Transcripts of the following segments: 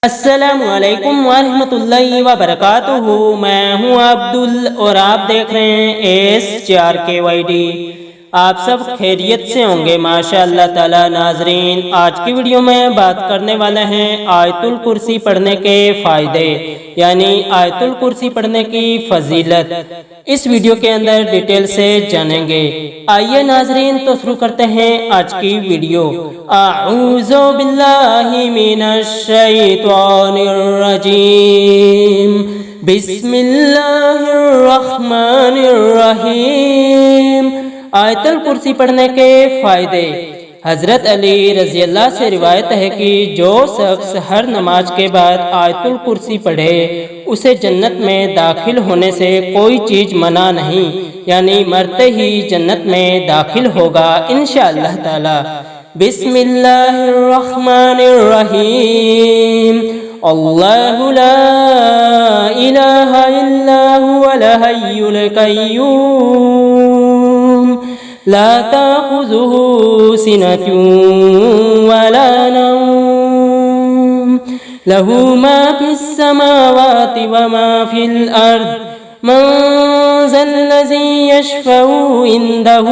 السلام علیکم ورحمۃ اللہ وبرکاتہ۔ میں ہوں عبدل اور آپ دیکھ رہے ہیں A.S.4kyd۔ آپ سب خیریت سے ہوں گے ماشاء اللہ تعالی۔ ناظرین، آج کی ویڈیو میں بات کرنے والے ہیں آیت الکرسی پڑھنے کے فائدے، یعنی آیت الکرسی پڑھنے کی فضیلت۔ اس ویڈیو کے اندر ڈیٹیل سے جانیں گے۔ آئیے ناظرین تو شروع کرتے ہیں آج کی ویڈیو۔ اعوذ باللہ من الشیطان الرجیم، بسم اللہ الرحمن الرحیم۔ آیت الکرسی پڑھنے کے فائدے۔ حضرت علی رضی اللہ سے روایت ہے کہ جو شخص ہر نماز کے بعد آیت الکرسی پڑھے اسے جنت میں داخل ہونے سے کوئی چیز منع نہیں، یعنی مرتے ہی جنت میں داخل ہوگا انشاءاللہ تعالی۔ بسم اللہ الرحمن الرحیم۔ اللہ لا الہ الا هو الحی القیوم لا تأخذه سنة ولا نوم له ما في السماوات وما في الأرض من ذا الذي يشفع عنده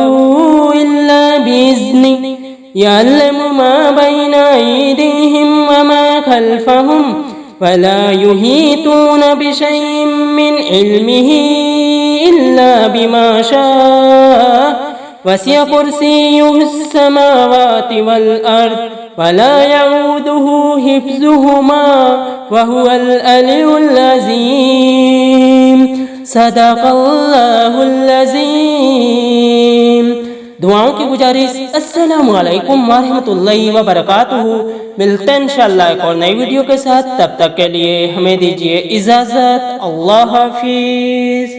إلا بإذنه يعلم ما بين أيديهم وما خلفهم ولا يحيطون بشيء من علمه إلا بما شاء وسع كرسيه السماوات والأرض ولا يعوده حفظهما وهو العلي العظيم۔ صدق اللہ العظیم۔ دعاؤں کی گزارش۔ السلام علیکم ورحمۃ اللہ وبرکاتہ۔ ملتے ہیں انشاءاللہ ایک اور نئی ویڈیو کے ساتھ، تب تک کے لیے ہمیں دیجیے اجازت۔ اللہ حافظ۔